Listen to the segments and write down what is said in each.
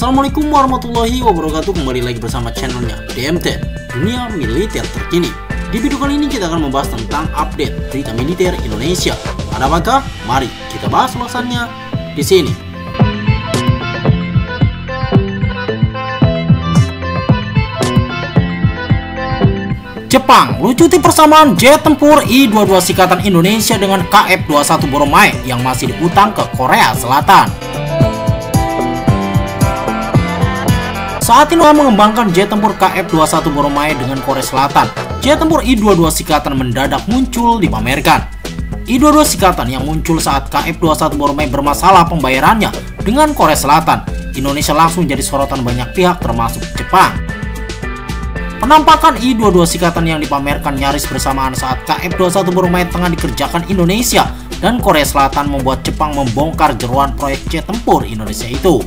Assalamualaikum warahmatullahi wabarakatuh. Kembali lagi bersama channelnya DMT, Dunia Militer Terkini. Di video kali ini kita akan membahas tentang update berita militer Indonesia. Ada apakah? Mari kita bahas ulasannya di sini. Jepang melucuti persamaan jet tempur I-22 Sikatan Indonesia dengan KF-21 Boromai yang masih diutang ke Korea Selatan. Saat ini mengembangkan jet tempur KF-21 Boromai dengan Korea Selatan. Jet tempur I-22 Sikatan mendadak muncul dipamerkan. I-22 Sikatan yang muncul saat KF-21 Boromai bermasalah pembayarannya dengan Korea Selatan. Indonesia langsung jadi sorotan banyak pihak termasuk Jepang. Penampakan I-22 Sikatan yang dipamerkan nyaris bersamaan saat KF-21 Boromai tengah dikerjakan Indonesia dan Korea Selatan membuat Jepang membongkar jeroan proyek jet tempur Indonesia itu.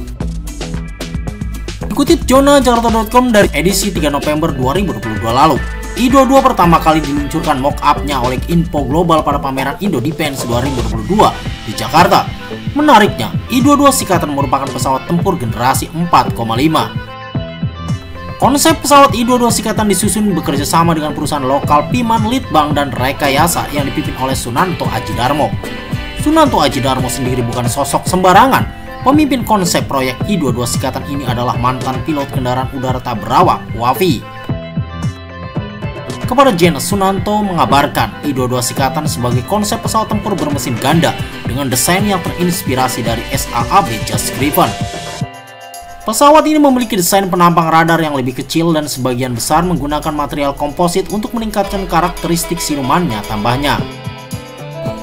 Dikutip Jakarta.com dari edisi 3 November 2022 lalu, I-22 pertama kali diluncurkan mock-up-nya oleh Info Global pada pameran Indo Defense 2022 di Jakarta. Menariknya, I-22 Sikatan merupakan pesawat tempur generasi 4,5. Konsep pesawat I-22 Sikatan disusun bekerja sama dengan perusahaan lokal Piman Litbang dan Rekayasa yang dipimpin oleh Sunanto Ajidarmo. Sunanto Ajidarmo sendiri bukan sosok sembarangan. Pemimpin konsep proyek I-22 Sikatan ini adalah mantan pilot kendaraan udara tak berawak WAFI. Kepada Jenes, Sunanto mengabarkan I-22 Sikatan sebagai konsep pesawat tempur bermesin ganda dengan desain yang terinspirasi dari SAAB Just Griffon. Pesawat ini memiliki desain penampang radar yang lebih kecil dan sebagian besar menggunakan material komposit untuk meningkatkan karakteristik silumannya tambahnya.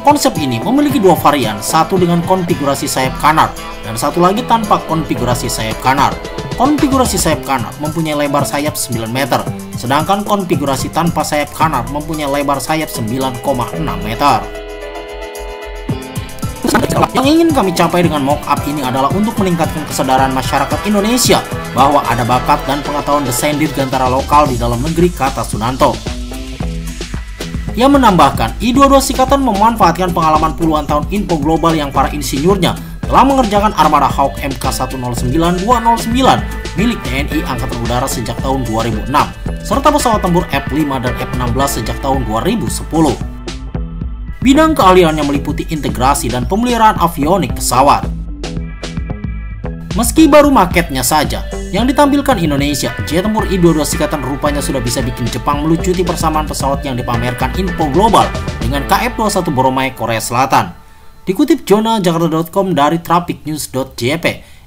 Konsep ini memiliki dua varian, satu dengan konfigurasi sayap kanar dan satu lagi tanpa konfigurasi sayap kanar. Konfigurasi sayap kanar mempunyai lebar sayap 9 meter, sedangkan konfigurasi tanpa sayap kanar mempunyai lebar sayap 9,6 meter. Yang ingin kami capai dengan mock-up ini adalah untuk meningkatkan kesadaran masyarakat Indonesia bahwa ada bakat dan pengetahuan desain dirgantara lokal di dalam negeri, kata Sunanto. Ia menambahkan, I-22 Sikatan memanfaatkan pengalaman puluhan tahun Info Global yang para insinyurnya telah mengerjakan armada Hawk MK109-209 milik TNI Angkatan Udara sejak tahun 2006, serta pesawat tempur F-5 dan F-16 sejak tahun 2010. Bidang keahliannya meliputi integrasi dan pemeliharaan avionik pesawat. Meski baru maketnya saja yang ditampilkan Indonesia, jet tempur I-22 Sikatan rupanya sudah bisa bikin Jepang melucuti persamaan pesawat yang dipamerkan Info Global dengan KF-21 Boromai Korea Selatan. Dikutip Jakarta.com dari trafficnews.jp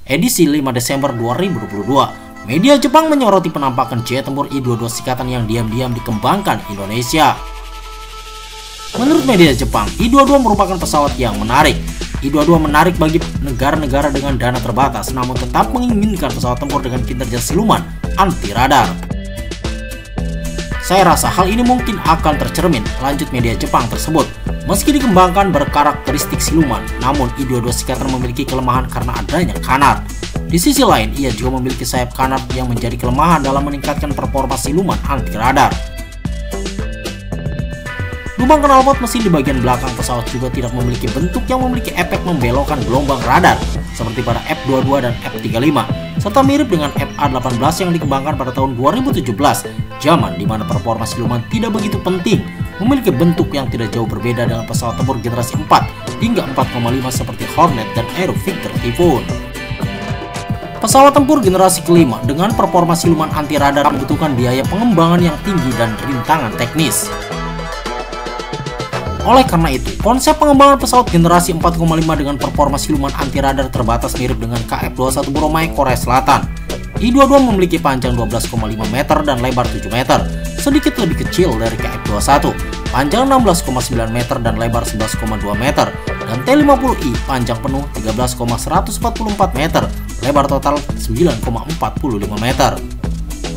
edisi 5 Desember 2022, media Jepang menyoroti penampakan jet tempur I-22 Sikatan yang diam-diam dikembangkan Indonesia. Menurut media Jepang, I-22 merupakan pesawat yang menarik. I-22 menarik bagi negara-negara dengan dana terbatas, namun tetap menginginkan pesawat tempur dengan kinerja siluman anti radar. Saya rasa hal ini mungkin akan tercermin, lanjut media Jepang tersebut. Meski dikembangkan berkarakteristik siluman, namun I-22 Sikatan memiliki kelemahan karena adanya kanar. Di sisi lain, ia juga memiliki sayap kanar yang menjadi kelemahan dalam meningkatkan performa siluman anti radar. Lubang knalpot mesin di bagian belakang pesawat juga tidak memiliki bentuk yang memiliki efek membelokkan gelombang radar seperti pada F-22 dan F-35, serta mirip dengan FA-18 yang dikembangkan pada tahun 2017, zaman di mana performa siluman tidak begitu penting, memiliki bentuk yang tidak jauh berbeda dengan pesawat tempur generasi 4 hingga 4,5 seperti Hornet dan Aero Victor Typhoon. Pesawat tempur generasi kelima dengan performa siluman anti radar membutuhkan biaya pengembangan yang tinggi dan rintangan teknis. Oleh karena itu, konsep pengembangan pesawat generasi 4,5 dengan performa siluman anti radar terbatas mirip dengan KF-21 Boromai Korea Selatan. I-22 memiliki panjang 12,5 meter dan lebar 7 meter, sedikit lebih kecil dari KF-21, panjang 16,9 meter dan lebar 11,2 meter, dan T-50I panjang penuh 13,144 meter, lebar total 9,45 meter.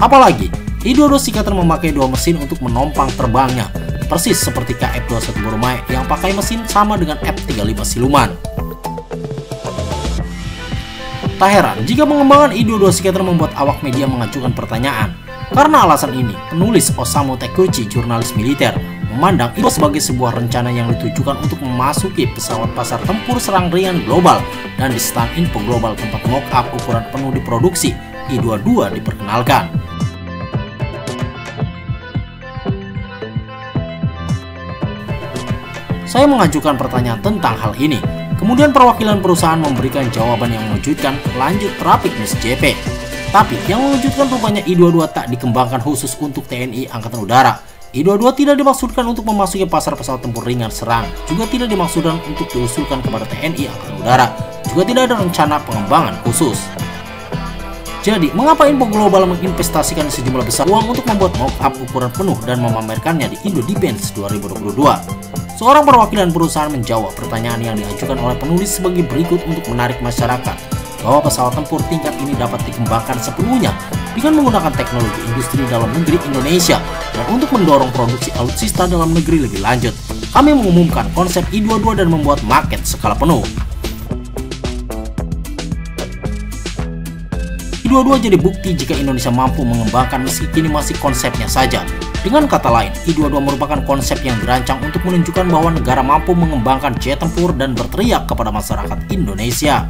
Apalagi, I-22 Sikatan memakai dua mesin untuk menompang terbangnya, persis seperti KF-21 Boromai yang pakai mesin sama dengan F-35 siluman. Tak heran jika pengembangan I-22 Sikatan membuat awak media mengajukan pertanyaan. Karena alasan ini, penulis Osamu Takuchi, jurnalis militer, memandang itu sebagai sebuah rencana yang ditujukan untuk memasuki pesawat pasar tempur serang ringan global, dan di stand Info Global tempat mock-up ukuran penuh diproduksi, I-22 diperkenalkan. Saya mengajukan pertanyaan tentang hal ini. Kemudian perwakilan perusahaan memberikan jawaban yang mengejutkan, lanjut Traffic News JP. Tapi yang mengejutkan rupanya I-22 tak dikembangkan khusus untuk TNI Angkatan Udara. I-22 tidak dimaksudkan untuk memasuki pasar pesawat tempur ringan serang, juga tidak dimaksudkan untuk diusulkan kepada TNI Angkatan Udara, juga tidak ada rencana pengembangan khusus. Jadi, mengapa Info Global menginvestasikan sejumlah besar uang untuk membuat mock-up ukuran penuh dan memamerkannya di Indo Defense 2022? Seorang perwakilan perusahaan menjawab pertanyaan yang diajukan oleh penulis sebagai berikut untuk menarik masyarakat, bahwa pesawat tempur tingkat ini dapat dikembangkan sepenuhnya dengan menggunakan teknologi industri dalam negeri Indonesia, dan untuk mendorong produksi alutsista dalam negeri lebih lanjut, kami mengumumkan konsep I-22 dan membuat market skala penuh. I-22 jadi bukti jika Indonesia mampu mengembangkan meski kini masih konsepnya saja. Dengan kata lain, I-22 merupakan konsep yang dirancang untuk menunjukkan bahwa negara mampu mengembangkan jet tempur dan berteriak kepada masyarakat Indonesia.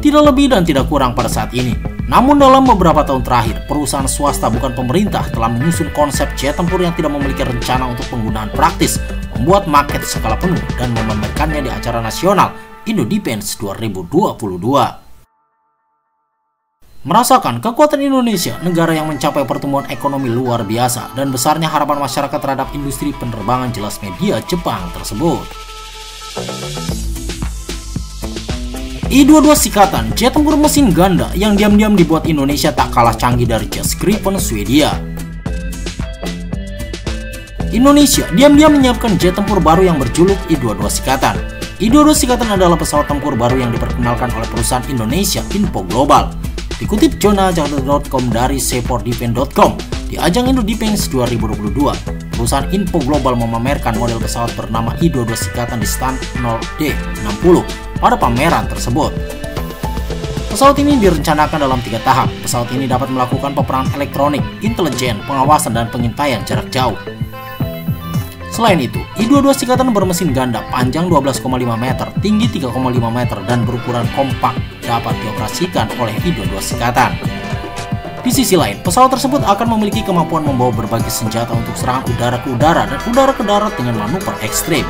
Tidak lebih dan tidak kurang pada saat ini. Namun dalam beberapa tahun terakhir, perusahaan swasta bukan pemerintah telah menyusun konsep jet tempur yang tidak memiliki rencana untuk penggunaan praktis, membuat market skala penuh, dan memamerkannya di acara nasional Indo Defense 2022. Merasakan kekuatan Indonesia, negara yang mencapai pertumbuhan ekonomi luar biasa, dan besarnya harapan masyarakat terhadap industri penerbangan, jelas media Jepang tersebut. I-22 Sikatan, jet tempur mesin ganda yang diam-diam dibuat Indonesia tak kalah canggih dari jet Gripen Swedia. Indonesia diam-diam menyiapkan jet tempur baru yang berjuluk I-22 Sikatan. I-22 Sikatan adalah pesawat tempur baru yang diperkenalkan oleh perusahaan Indonesia Info Global. Dikutip Jakarta.com dari seportdefense.com, di ajang Indo Defense 2022, perusahaan Info Global memamerkan model pesawat bernama I-22 Sikatan di stand 0D60 pada pameran tersebut. Pesawat ini direncanakan dalam 3 tahap. Pesawat ini dapat melakukan peperangan elektronik, intelijen, pengawasan, dan pengintaian jarak jauh. Selain itu, I-22 Sikatan bermesin ganda panjang 12,5 meter, tinggi 3,5 meter, dan berukuran kompak, dapat dioperasikan oleh I-22 Sikatan. Di sisi lain, pesawat tersebut akan memiliki kemampuan membawa berbagai senjata untuk serangan udara ke udara dan udara ke darat dengan manuver ekstrim.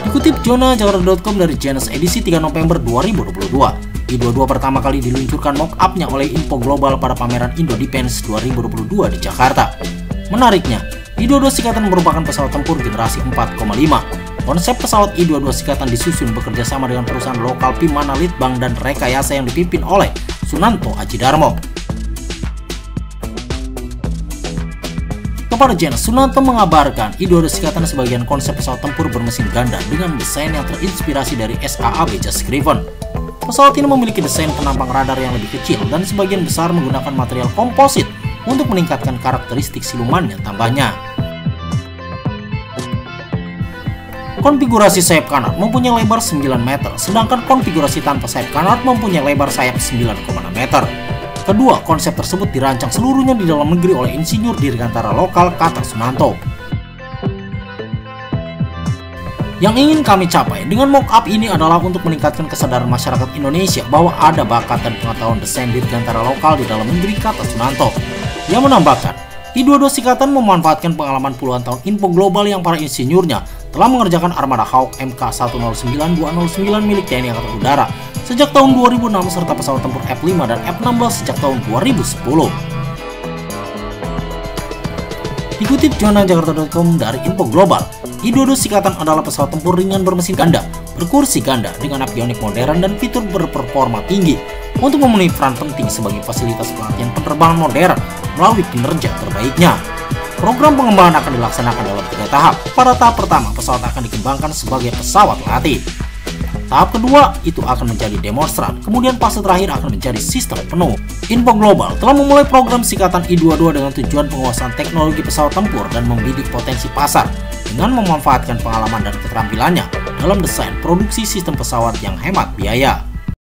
Dikutip Jakarta.com dari Jenis edisi 3 November 2022, I-22 pertama kali diluncurkan mock-up-nya oleh Info Global pada pameran Indo Defense 2022 di Jakarta. Menariknya, I-22 Sikatan merupakan pesawat tempur generasi 4,5. Konsep pesawat I-22 Sikatan disusun bekerja sama dengan perusahaan lokal Pimana Litbang dan Rekayasa yang dipimpin oleh Sunanto Ajidarmo. Kepada Jenis, Sunanto mengabarkan I-22 Sikatan sebagian konsep pesawat tempur bermesin ganda dengan desain yang terinspirasi dari SAAB Jet Gripen. Pesawat ini memiliki desain penampang radar yang lebih kecil dan sebagian besar menggunakan material komposit untuk meningkatkan karakteristik silumannya, tambahnya. Konfigurasi sayap kanan mempunyai lebar 9 meter, sedangkan konfigurasi tanpa sayap kanan mempunyai lebar sayap 9,6 meter. Kedua konsep tersebut dirancang seluruhnya di dalam negeri oleh insinyur dirgantara lokal, kata Sunanto. Yang ingin kami capai dengan mock-up ini adalah untuk meningkatkan kesadaran masyarakat Indonesia bahwa ada bakat dan pengetahuan desain dirgantara lokal di dalam negeri, kata Sunanto. Dia menambahkan, I-22 Sikatan memanfaatkan pengalaman puluhan tahun Info Global yang para insinyurnya telah mengerjakan armada Hawk MK109-209 milik TNI Angkatan Udara sejak tahun 2006 serta pesawat tempur F-5 dan F-16 sejak tahun 2010. Dikutip Jakarta.com dari Info Global, I-22 Sikatan adalah pesawat tempur ringan bermesin ganda, berkursi ganda dengan avionik modern dan fitur berperforma tinggi untuk memenuhi peran penting sebagai fasilitas pelatihan penerbangan modern melalui kinerja terbaiknya. Program pengembangan akan dilaksanakan dalam 3 tahap. Pada tahap pertama, pesawat akan dikembangkan sebagai pesawat latih. Tahap kedua itu akan menjadi demonstran, kemudian fase terakhir akan menjadi sistem penuh. Info Global telah memulai program Sikatan I-22 dengan tujuan penguasaan teknologi pesawat tempur dan membidik potensi pasar dengan memanfaatkan pengalaman dan keterampilannya dalam desain produksi sistem pesawat yang hemat biaya.